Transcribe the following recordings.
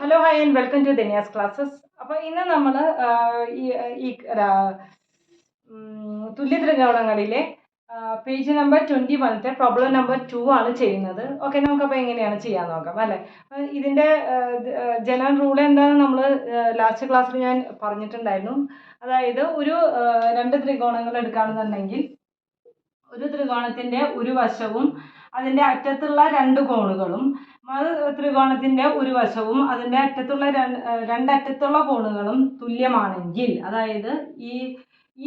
Hello hi and welcome to Dhanya's classes. അപ്പോൾ ഇന്ന് നമ്മൾ ഈ തുല്യ ത്രികോണങ്ങളിലെ പേജ് നമ്പർ 21 പ്രോബ്ലം നമ്പർ 2 ആണ് ചെയ്യുന്നത്. ഓക്കെ, നമുക്കപ്പോൾ എങ്ങനെയാണ് ചെയ്യാൻ നോക്കാം അല്ലേ. ഇതിൻ്റെ ജനറൽ റൂൾ എന്താണെന്ന് നമ്മൾ ലാസ്റ്റ് ക്ലാസ്സിൽ ഞാൻ പറഞ്ഞിട്ടുണ്ടായിരുന്നു. അതായത് രണ്ട് ത്രികോണങ്ങൾ എടുക്കുകയാണെന്നുണ്ടെങ്കിൽ ഒരു ത്രികോണത്തിൻ്റെ ഒരു വശവും അതിൻ്റെ അറ്റത്തുള്ള രണ്ട് കോണുകളും ത്രികോണത്തിൻ്റെ ഒരു വശവും അതിൻ്റെ അറ്റത്തുള്ള രണ്ടറ്റത്തുള്ള കോണുകളും തുല്യമാണെങ്കിൽ, അതായത്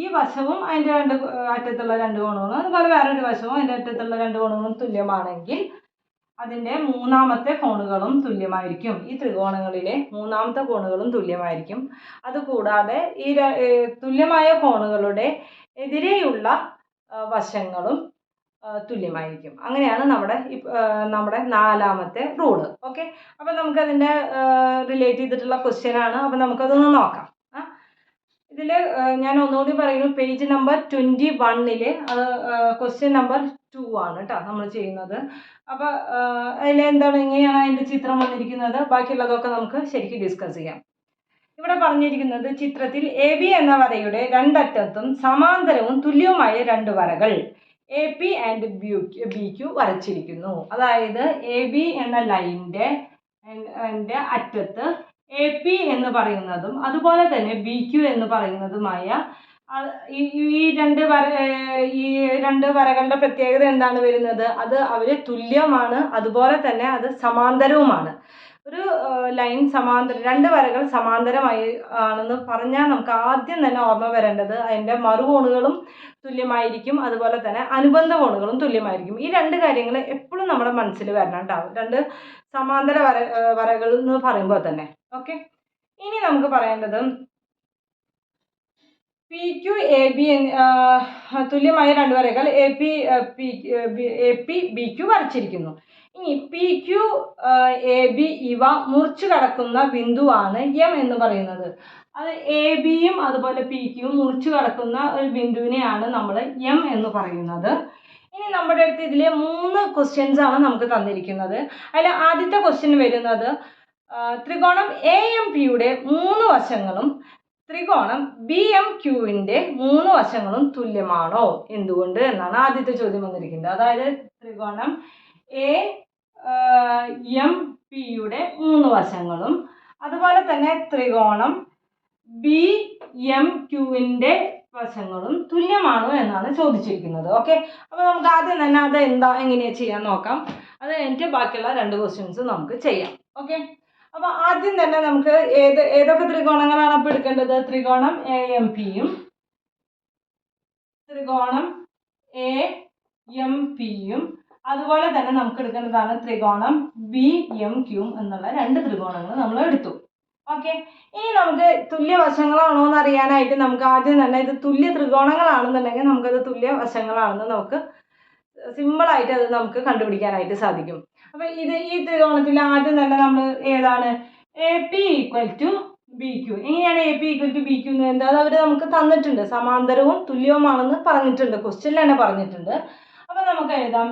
ഈ വശവും അതിൻ്റെ അറ്റത്തുള്ള രണ്ട് കോണുകളും അതുപോലെ വേറൊരു വശവും അതിൻ്റെ അറ്റത്തുള്ള രണ്ട് കോണുകളും തുല്യമാണെങ്കിൽ അതിൻ്റെ മൂന്നാമത്തെ കോണുകളും തുല്യമായിരിക്കും. ഈ ത്രികോണങ്ങളിലെ മൂന്നാമത്തെ കോണുകളും തുല്യമായിരിക്കും. അതുകൂടാതെ ഈ തുല്യമായ കോണുകളുടെ എതിരെയുള്ള വശങ്ങളും തുല്യമായിരിക്കും. അങ്ങനെയാണ് നമ്മുടെ നാലാമത്തെ റൂള്. ഓക്കെ, അപ്പം നമുക്കതിൻ്റെ റിലേറ്റ് ചെയ്തിട്ടുള്ള ക്വസ്റ്റ്യൻ ആണ്. അപ്പം നമുക്കതൊന്ന് നോക്കാം. ഇതിൽ ഞാൻ ഒന്നുകൂടി പറയുന്നു, പേജ് നമ്പർ 21 ക്വസ്റ്റ്യൻ നമ്പർ 2 ആണ് കേട്ടോ നമ്മൾ ചെയ്യുന്നത്. അപ്പോൾ അതിലെന്താണ്, ഇങ്ങനെയാണ് അതിൻ്റെ ചിത്രം വന്നിരിക്കുന്നത്. ബാക്കിയുള്ളതൊക്കെ നമുക്ക് ശരിക്കും ഡിസ്കസ് ചെയ്യാം. ഇവിടെ പറഞ്ഞിരിക്കുന്നത്, ചിത്രത്തിൽ എ ബി എന്ന വരയുടെ രണ്ടറ്റത്തും സമാന്തരവും തുല്യവുമായ രണ്ട് വരകൾ A P and B Q വരച്ചിരിക്കുന്നു. അതായത് എ ബി എന്ന ലൈനിൻ്റെ അറ്റത്ത് എ പി എന്ന് പറയുന്നതും അതുപോലെ തന്നെ ബി ക്യു എന്ന് പറയുന്നതുമായ ഈ രണ്ട് വരകളുടെ പ്രത്യേകത എന്താണ് വരുന്നത്? അവർ തുല്യമാണ്, അതുപോലെ തന്നെ അത് സമാന്തരവുമാണ്. ഒരു ലൈൻ രണ്ട് വരകൾ സമാന്തരമായി ആണെന്ന് പറഞ്ഞാൽ നമുക്ക് ആദ്യം തന്നെ ഓർമ്മ വരേണ്ടത് അതിൻ്റെ മറുകോണുകളും തുല്യമായിരിക്കും, അതുപോലെ തന്നെ അനുബന്ധ കോണുകളും തുല്യമായിരിക്കും. ഈ രണ്ട് കാര്യങ്ങൾ എപ്പോഴും നമ്മുടെ മനസ്സിൽ വരണം കേട്ടോ, രണ്ട് സമാന്തര വരകൾ എന്ന് പറയുമ്പോൾ തന്നെ. ഓക്കെ, ഇനി നമുക്ക് പറയേണ്ടത് പി ക്യു എ ബി തുല്യമായ രണ്ട് വരകൾ എ പി ബി ക്യു വരച്ചിരിക്കുന്നു. ഇനി പി ക്യു എ ബി ഇവ മുറിച്ചു കടക്കുന്ന ബിന്ദുവാണ് എം എന്ന് പറയുന്നത്. അത് എ ബിയും അതുപോലെ പി ക്യുവും മുറിച്ചു കടക്കുന്ന ഒരു ബിന്ദുവിനെയാണ് നമ്മൾ എം എന്ന് പറയുന്നത്. ഇനി നമ്മുടെ അടുത്ത് ഇതിലെ 3 ക്വസ്റ്റ്യൻസ് ആണ് നമുക്ക് തന്നിരിക്കുന്നത്. അതിൽ ആദ്യത്തെ ക്വസ്റ്റ്യൻ വരുന്നത്, ത്രികോണം എ എം പിയുടെ 3 വശങ്ങളും ത്രികോണം ബി എം ക്യൂവിൻ്റെ 3 വശങ്ങളും തുല്യമാണോ, എന്തുകൊണ്ട് എന്നാണ് ആദ്യത്തെ ചോദ്യം വന്നിരിക്കുന്നത്. അതായത് ത്രികോണം എ എം പിയുടെ 3 വശങ്ങളും അതുപോലെ തന്നെ ത്രികോണം ബി എം ക്യൂവിൻ്റെ വശങ്ങളും തുല്യമാണോ എന്നാണ് ചോദിച്ചിരിക്കുന്നത്. ഓക്കെ, അപ്പോൾ നമുക്ക് ആദ്യം തന്നെ അത് എങ്ങനെയാണ് ചെയ്യാൻ നോക്കാം. അത് കഴിഞ്ഞിട്ട് ബാക്കിയുള്ള 2 ക്വസ്റ്റ്യൻസ് നമുക്ക് ചെയ്യാം. ഓക്കെ, അപ്പോൾ ആദ്യം തന്നെ നമുക്ക് ഏതൊക്കെ ത്രികോണങ്ങളാണ് അപ്പോൾ എടുക്കേണ്ടത്? ത്രികോണം എ എം പിയും ത്രികോണം എ എം പിയും അതുപോലെ തന്നെ നമുക്ക് എടുക്കേണ്ടതാണ് ത്രികോണം ബി എം ക്യൂം എന്നുള്ള 2 ത്രികോണങ്ങൾ നമ്മൾ എടുത്തു. ഓക്കെ, ഇനി നമുക്ക് തുല്യ വശങ്ങളാണോ എന്ന് അറിയാനായിട്ട് നമുക്ക് ആദ്യം തന്നെ ഇത് തുല്യ ത്രികോണങ്ങളാണെന്നുണ്ടെങ്കിൽ നമുക്കത് തുല്യ വശങ്ങളാണെന്ന് നമുക്ക് സിമ്പിളായിട്ട് അത് നമുക്ക് കണ്ടുപിടിക്കാനായിട്ട് സാധിക്കും. അപ്പം ഈ ത്രികോണത്തിൽ ആദ്യം തന്നെ നമ്മൾ ഏതാണ്? A P equal to B Q. എങ്ങനെയാണ് A P equal to B Q എന്ന്? എന്താ, അവർ നമുക്ക് തന്നിട്ടുണ്ട്, സമാന്തരവും തുല്യവുമാണെന്ന് പറഞ്ഞിട്ടുണ്ട്, ക്വസ്റ്റ്യനിൽ തന്നെ പറഞ്ഞിട്ടുണ്ട്. അപ്പം നമുക്ക് എഴുതാം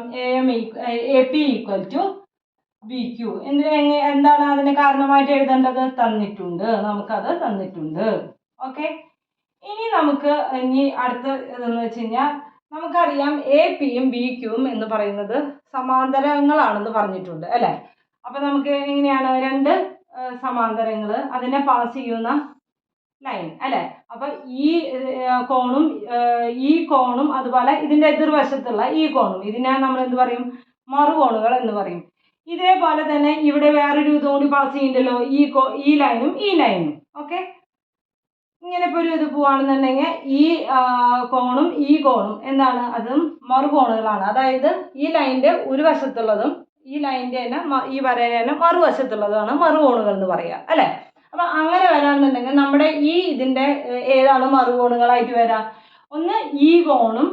A P equal to B Q. എന്താണ് അതിന് കാരണമായിട്ട് എഴുതേണ്ടത്? തന്നിട്ടുണ്ട്, നമുക്കത് തന്നിട്ടുണ്ട്. ഓക്കെ, ഇനി അടുത്ത ഇതെന്ന് വെച്ച് കഴിഞ്ഞാൽ നമുക്കറിയാം എ പിയും ബി ക്യൂവും എന്ന് പറയുന്നത് സമാന്തരങ്ങളാണെന്ന് പറഞ്ഞിട്ടുണ്ട് അല്ലേ. അപ്പം നമുക്ക് എങ്ങനെയാണ് 2 സമാന്തരങ്ങൾ അതിനെ പാസ് ചെയ്യുന്ന ലൈൻ അല്ലേ. അപ്പം ഈ കോണും അതുപോലെ ഇതിൻ്റെ എതിർവശത്തുള്ള ഈ കോണും, ഇതിനെ നമ്മൾ എന്ത് പറയും? മറുകോണുകൾ എന്ന് പറയും. ഇതേപോലെ തന്നെ ഇവിടെ വേറൊരു ഇതും കൂടി പാസ് ചെയ്യുന്നുണ്ടല്ലോ, ഈ ലൈനും. ഓക്കെ, ഇങ്ങനെ ഇപ്പോൾ ഇത് പോവാണെന്നുണ്ടെങ്കിൽ ഈ കോണും ഈ കോണും എന്താണ്? അതും മറുകോണുകളാണ്. അതായത് ഈ ലൈനിൻ്റെ ഒരു വശത്തുള്ളതും ഈ ലൈനിൻ്റെ തന്നെ ഈ വരയുടെ തന്നെ മറുവശത്തുള്ളതാണ് മറുകോണുകൾ എന്ന് പറയുക അല്ലേ. അപ്പം അങ്ങനെ വരാണെന്നുണ്ടെങ്കിൽ നമ്മുടെ ഇതിൻ്റെ ഏതാണ് മറുകോണുകളായിട്ട് വരാം? ഒന്ന് ഈ കോണും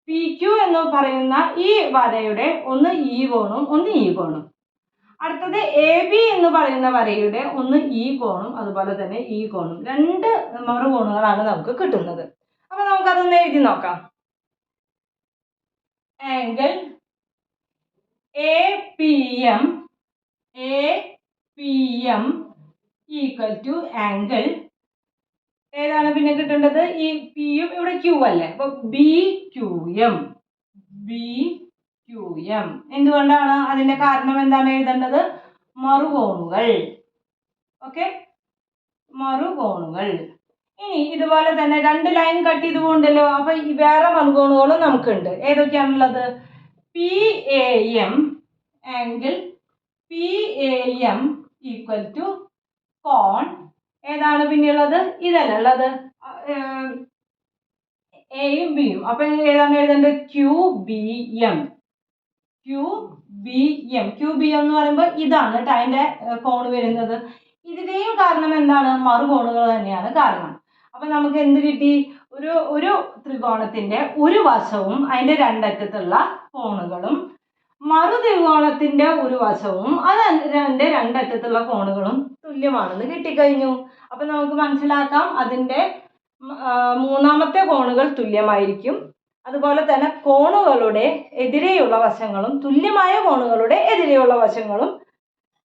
പി ക്യു എന്ന് പറയുന്ന ഈ വരയുടെ ഒന്ന് ഈ കോണും ഒന്ന് ഈ കോണും. അടുത്തത് എ ബി എന്ന് പറയുന്ന വരയുടെ ഒന്ന് ഈ കോണും അതുപോലെ തന്നെ ഈ കോണും. 2 മറുകോണുകളാണ് നമുക്ക് കിട്ടുന്നത്. അപ്പം നമുക്കതൊന്ന് എഴുതി നോക്കാം. Angle A P M PM equal to angle ഏതാണ് പിന്നെ കിട്ടേണ്ടത്? ഈ പിയും ഇവിടെ ക്യൂ അല്ലേ, അപ്പൊ BQM. എന്തുകൊണ്ടാണ്? അതിന്റെ കാരണം എന്താണ് എഴുതേണ്ടത്? മറുകോണുകൾ. ഓക്കെ, മറുകോണുകൾ. ഇനി ഇതുപോലെ തന്നെ 2 ലൈൻ കട്ട് ചെയ്ത് പോകണ്ടല്ലോ, അപ്പൊ വേറെ മറുകോണുകളും നമുക്കുണ്ട്. ഏതൊക്കെയാണുള്ളത്? PAM angle PAM equal to കോൺ ഏതാണ് പിന്നെയുള്ളത്? ഇതല്ല ഉള്ളത്, എയും ബിയും. അപ്പൊ ഏതാണ് എഴുതേണ്ടത്? QBM എന്ന് പറയുമ്പോൾ ഇതാണ് കേട്ടോ അതിന്റെ കോണ് വരുന്നത്. ഇതിന്റെയും കാരണം എന്താണ്? മറുകോണുകൾ തന്നെയാണ് കാരണം. അപ്പൊ നമുക്ക് എന്ത് കിട്ടി? ഒരു ത്രികോണത്തിന്റെ ഒരു വശവും അതിന്റെ രണ്ടറ്റത്തുള്ള കോണുകളും മറു ത്രികോണത്തിന്റെ ഒരു വശവും അതിന്റെ രണ്ടറ്റത്തുള്ള കോണുകളും തുല്യമാണെന്ന് കിട്ടിക്കഴിഞ്ഞു. അപ്പൊ നമുക്ക് മനസ്സിലാക്കാം അതിന്റെ മൂന്നാമത്തെ കോണുകൾ തുല്യമായിരിക്കും. അതുപോലെ തന്നെ കോണുകളുടെ എതിരെയുള്ള വശങ്ങളും തുല്യമായ കോണുകളുടെ എതിരെയുള്ള വശങ്ങളും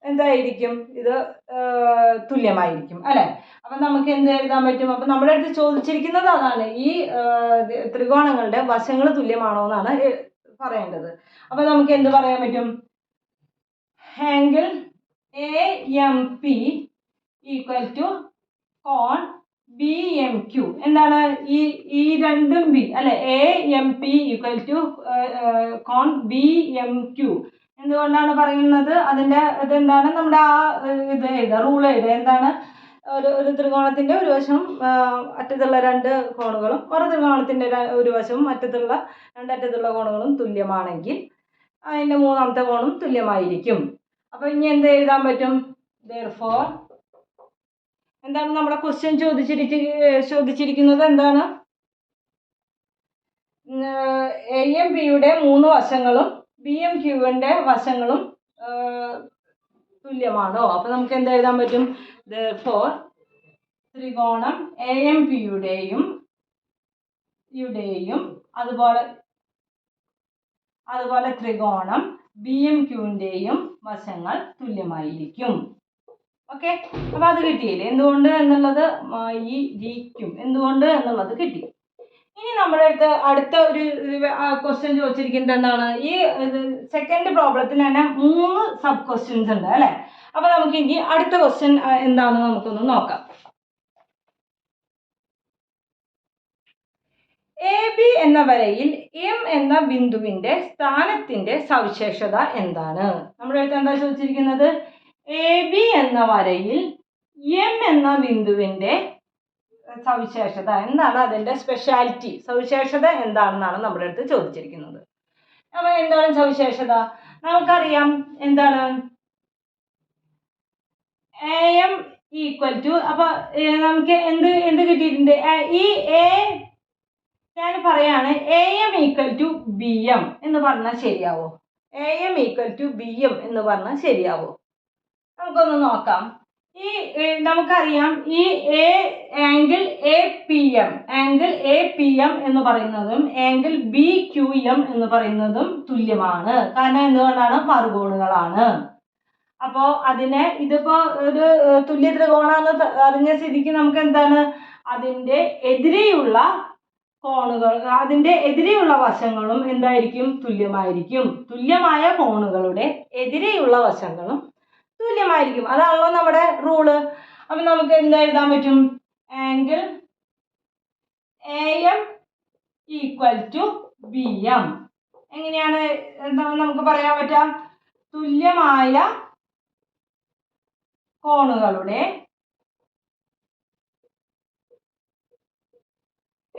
എന്തായിരിക്കും? ഇത് തുല്യമായിരിക്കും അല്ലെ. അപ്പൊ നമുക്ക് എന്ത് എഴുതാൻ പറ്റും? അപ്പൊ നമ്മുടെ അടുത്ത് ചോദിച്ചിരിക്കുന്നത് അതാണ്, ഈ ത്രികോണങ്ങളുടെ വശങ്ങൾ തുല്യമാണോ എന്നാണ് പറയേണ്ടത്. അപ്പൊ നമുക്ക് എന്ത് പറയാൻ പറ്റും? ആംഗിൾ AMP ഈക്വൽ ടു കോൺ BMQ. എന്താണ് ഈ രണ്ടും ബി അല്ലെ? AMP ഈക്വൽ ടു കോൺ BMQ. എന്തുകൊണ്ടാണ് പറയുന്നത്? അതിന്റെ ഇതെന്താണ്? നമ്മുടെ ആ ഇത് എഴുതുക, റൂൾ എഴുതുക. എന്താണ്? ഒരു ത്രികോണത്തിന്റെ ഒരു വശം അറ്റത്തുള്ള രണ്ട് കോണുകളും മറു ത്രികോണത്തിന്റെ ഒരു വശവും അറ്റത്തുള്ള രണ്ടറ്റത്തുള്ള കോണുകളും തുല്യമാണെങ്കിൽ അതിന്റെ മൂന്നാമത്തെ കോണും തുല്യമായിരിക്കും. അപ്പൊ ഇനി എന്ത് എഴുതാൻ പറ്റും? therefore എന്താണ് നമ്മുടെ ക്വസ്റ്റ്യൻ ചോദിച്ചിരിക്കുന്നത്? എന്താണ്? AMPയുടെ 3 വശങ്ങളും BMQന്റെ വശങ്ങളും തുല്യമാണോ? അപ്പൊ നമുക്ക് എന്ത് എഴുതാൻ പറ്റും? therefore ത്രികോണം AMPയുടെയും അതുപോലെ ത്രികോണം BMQന്റെയും വശങ്ങൾ തുല്യമായിരിക്കും. ഓക്കെ, അപ്പൊ അത് കിട്ടിയില്ലേ? എന്തുകൊണ്ട് എന്നുള്ളത് എന്തുകൊണ്ട് എന്നുള്ളത് കിട്ടി. ഇനി നമ്മുടെ അടുത്ത ഒരു ക്വസ്റ്റ്യൻ ചോദിച്ചിരിക്കുന്നത് എന്താണ്? ഈ സെക്കൻഡ് പ്രോബ്ലത്തിന് തന്നെ 3 സബ് ക്വസ്റ്റ്യൻസ് ഉണ്ട് അല്ലെ. അപ്പൊ നമുക്ക് ഇനി അടുത്ത ക്വസ്റ്റ്യൻ എന്താണെന്ന് നമുക്കൊന്ന് നോക്കാം. AB എന്ന വരയിൽ M എന്ന ബിന്ദുവിന്റെ സ്ഥാനത്തിന്റെ സവിശേഷത എന്താണ്? നമ്മുടെ അടുത്ത് എന്താ ചോദിച്ചിരിക്കുന്നത്? AB എന്ന വരയിൽ M എന്ന ബിന്ദുവിന്റെ സവിശേഷത എന്താണ്? അതിന്റെ സ്പെഷ്യാലിറ്റി, സവിശേഷത എന്താണെന്നാണ് നമ്മുടെ അടുത്ത് ചോദിച്ചിരിക്കുന്നത്. അപ്പൊ എന്താണ് സവിശേഷത? നമുക്കറിയാം എന്താണ്? AM ഈക്വൽ ടു, അപ്പൊ നമുക്ക് എന്ത് കിട്ടിയിട്ടുണ്ട്? ഈ ഞാൻ പറയാണ് AM ഈക്വൽ ടു BM എന്ന് പറഞ്ഞാൽ ശരിയാവോ? AM ഈക്വൽ ടു BM എന്ന് പറഞ്ഞാൽ ശരിയാവോ? നമുക്കൊന്ന് നോക്കാം. നമുക്കറിയാം ഈ ആംഗിൾ APM എന്ന് പറയുന്നതും ആംഗിൾ BQM എന്ന് പറയുന്നതും തുല്യമാണ്. കാരണം എന്തുകൊണ്ടാണ്? മറുകോണുകളാണ്. അപ്പോ ഇതിപ്പോ ഒരു തുല്യ ത്രികോണാന്ന് അറിഞ്ഞ സ്ഥിതിക്ക് നമുക്ക് എന്താണ്? അതിന്റെ എതിരെയുള്ള കോണുകൾ, അതിന്റെ എതിരെയുള്ള വശങ്ങളും എന്തായിരിക്കും? തുല്യമായിരിക്കും. തുല്യമായ കോണുകളുടെ എതിരെയുള്ള വശങ്ങളും തുല്യമായിരിക്കും. അതാണല്ലോ നമ്മുടെ റൂള്. അപ്പൊ നമുക്ക് എന്താ എഴുതാൻ പറ്റും? Angle AM equal to BM. എങ്ങനെയാണ് നമുക്ക് പറയാൻ പറ്റുക? തുല്യമായ കോണുകളുടെ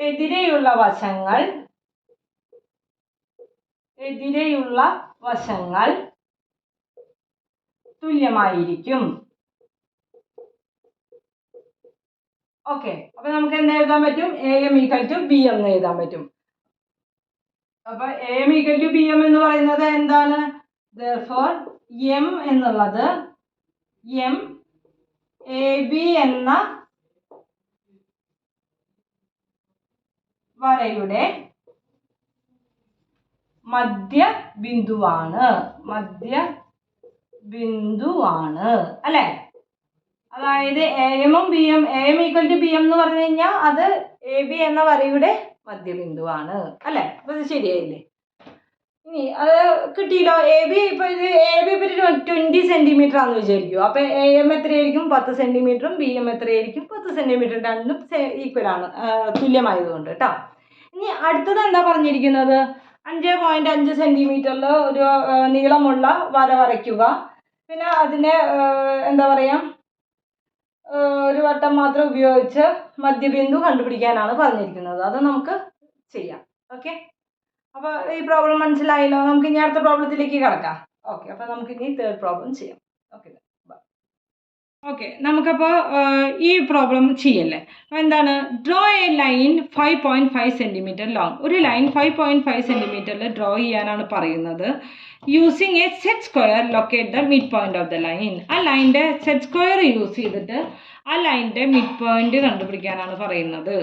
എതിരെയുള്ള വശങ്ങൾ തുല്യമായിരിക്കും. ഓക്കെ, അപ്പൊ നമുക്ക് എന്താ എഴുതാൻ പറ്റും? AM ഈക്വൽ ടു BM എന്ന് എഴുതാൻ പറ്റും. അപ്പൊ AM ഈക്വൽ ടു BM എന്ന് പറയുന്നത് എന്താണ്? therefore M എന്നുള്ളത് AB എന്ന വരയുടെ മധ്യബിന്ദുവാണ്. ബിന്ദുവാണ് അല്ലേ? അതായത് എ എമ്മും B M, A M equal to B M എന്ന് പറഞ്ഞു കഴിഞ്ഞാൽ അത് എ ബി എന്ന വരയുടെ മധ്യബിന്ദുവാണ് അല്ലേ? അപ്പോൾ ഇത് ശരിയായില്ലേ? ഇനി അത് കിട്ടിയല്ലോ. എ ബി ഇപ്പോൾ ഇത് എ ബി ഇപ്പോൾ 20 സെൻറ്റിമീറ്റർ ആണെന്ന് വിചാരിക്കും. അപ്പോൾ എ എം എത്രയായിരിക്കും? 10 സെൻറ്റിമീറ്ററും ബി എം എത്രയായിരിക്കും? 10 സെൻറ്റിമീറ്റർ. രണ്ടും ഈക്വലാണ്, തുല്യമായതുകൊണ്ട് കേട്ടോ. ഇനി അടുത്തത് എന്താ പറഞ്ഞിരിക്കുന്നത്? 5.5 സെൻറ്റിമീറ്ററിൽ ഒരു നീളമുള്ള വര വരയ്ക്കുക. പിന്നെ അതിനെ എന്താ പറയുക, ഒരു വട്ടം മാത്രം ഉപയോഗിച്ച് മധ്യബിന്ദു കണ്ടുപിടിക്കാനാണ് പറഞ്ഞിരിക്കുന്നത്. അത് നമുക്ക് ചെയ്യാം. ഓക്കെ, അപ്പോൾ ഈ പ്രോബ്ലം മനസ്സിലായല്ലോ. നമുക്ക് ഇനി അടുത്ത പ്രോബ്ലത്തിലേക്ക് കിടക്കാം. ഓക്കെ, അപ്പോൾ നമുക്ക് ഇനി തേർഡ് പ്രോബ്ലം ചെയ്യാം. ഓക്കെ, നമുക്കപ്പോൾ ഈ പ്രോബ്ലം ചെയ്യല്ലേ. അപ്പോൾ എന്താണ്? Draw A line 5.5 centimetre long. ഒരു ലൈൻ 5.5 സെൻറ്റിമീറ്ററിൽ ഡ്രോ ചെയ്യാനാണ് പറയുന്നത്. Using A set square locate the mid point of the line. ആ ലൈൻ്റെ സെറ്റ് സ്ക്വയർ യൂസ് ചെയ്തിട്ട് ആ ലൈൻ്റെ മിഡ് പോയിന്റ് കണ്ടുപിടിക്കാനാണ് പറയുന്നത്.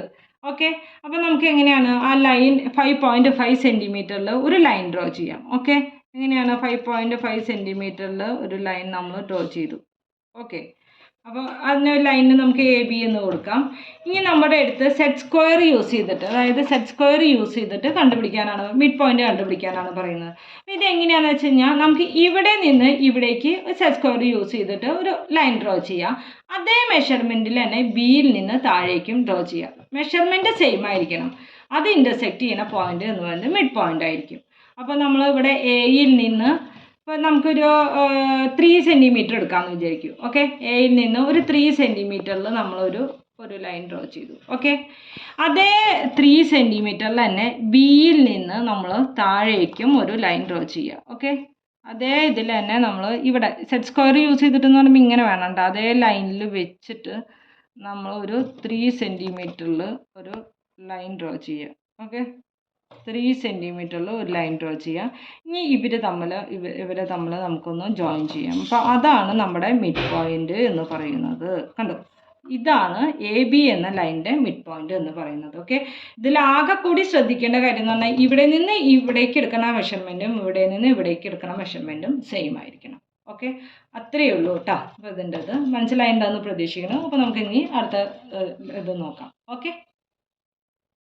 ഓക്കെ, അപ്പോൾ നമുക്ക് എങ്ങനെയാണ് ആ ലൈൻ 5.5 സെൻറ്റിമീറ്ററിൽ ഒരു ലൈൻ ഡ്രോ ചെയ്യാം. ഓക്കെ, എങ്ങനെയാണ്? 5.5 സെൻറ്റിമീറ്ററിൽ ഒരു ലൈൻ നമ്മൾ ഡ്രോ ചെയ്തു. ഓക്കെ, അപ്പോൾ അതിന് ലൈനിന് നമുക്ക് എ ബി എന്ന് കൊടുക്കാം. ഇനി നമ്മുടെ അടുത്ത് സെറ്റ് സ്ക്വയർ യൂസ് ചെയ്തിട്ട്, അതായത് സെറ്റ് സ്ക്വയർ യൂസ് ചെയ്തിട്ട് കണ്ടുപിടിക്കാനാണ്, മിഡ് പോയിന്റ് കണ്ടുപിടിക്കാനാണ് പറയുന്നത്. ഇതെങ്ങനെയാണെന്ന് വെച്ച് കഴിഞ്ഞാൽ നമുക്ക് ഇവിടെ നിന്ന് ഇവിടേക്ക് സെറ്റ് സ്ക്വയർ യൂസ് ചെയ്തിട്ട് ഒരു ലൈൻ ഡ്രോ ചെയ്യാം. അതേ മെഷർമെൻറ്റിൽ തന്നെ ബിയിൽ നിന്ന് താഴേക്കും ഡ്രോ ചെയ്യാം. മെഷർമെൻറ്റ് സെയിം ആയിരിക്കണം. അത് ഇൻ്റർസെക്റ്റ് ചെയ്യുന്ന പോയിന്റ് എന്ന് പറയുന്നത് മിഡ് പോയിന്റ് ആയിരിക്കും. അപ്പോൾ നമ്മൾ ഇവിടെ എയിൽ നിന്ന് ഇപ്പോൾ നമുക്കൊരു 3 സെൻറ്റിമീറ്റർ എടുക്കാമെന്ന് വിചാരിക്കും. ഓക്കെ, എയിൽ നിന്ന് ഒരു 3 സെൻറ്റിമീറ്ററിൽ നമ്മളൊരു ലൈൻ ഡ്രോ ചെയ്തു. ഓക്കെ, അതേ 3 സെൻറ്റിമീറ്ററിൽ തന്നെ ബിയിൽ നിന്ന് നമ്മൾ താഴേക്കും ഒരു ലൈൻ ഡ്രോ ചെയ്യുക. ഓക്കെ, അതേ ഇതിൽ തന്നെ നമ്മൾ ഇവിടെ സെറ്റ് സ്ക്വയർ യൂസ് ചെയ്തിട്ടെന്ന് പറയുമ്പോൾ ഇങ്ങനെ വേണം. അതേ ലൈനിൽ വെച്ചിട്ട് നമ്മൾ ഒരു 3 സെൻറ്റിമീറ്ററിൽ ഒരു ലൈൻ ഡ്രോ ചെയ്യുക. ഓക്കെ, 3 സെൻറ്റിമീറ്ററിൽ ഒരു ലൈൻ ഡ്രോ ചെയ്യാം. ഇനി ഇവരെ തമ്മിൽ നമുക്കൊന്ന് ജോയിൻ ചെയ്യാം. അപ്പോൾ അതാണ് നമ്മുടെ മിഡ് പോയിന്റ് എന്ന് പറയുന്നത്. കണ്ടോ, ഇതാണ് എ ബി എന്ന ലൈനിൻ്റെ മിഡ് പോയിന്റ് എന്ന് പറയുന്നത്. ഓക്കെ, ഇതിലാകെ കൂടി ശ്രദ്ധിക്കേണ്ട കാര്യം എന്ന് പറഞ്ഞാൽ ഇവിടെ നിന്ന് ഇവിടേക്ക് എടുക്കുന്ന മെഷർമെൻറ്റും ഇവിടെ നിന്ന് ഇവിടേക്ക് എടുക്കുന്ന മെഷർമെൻറ്റും സെയിം ആയിരിക്കണം. ഓക്കെ, അത്രയേ ഉള്ളൂ കേട്ടോ. അപ്പോൾ ഇതിൻ്റെ മനസ്സിലായിട്ടുണ്ടെന്ന് പ്രതീക്ഷിക്കുന്നു. അപ്പോൾ നമുക്ക് ഇനി അടുത്ത ഇത് നോക്കാം. ഓക്കെ.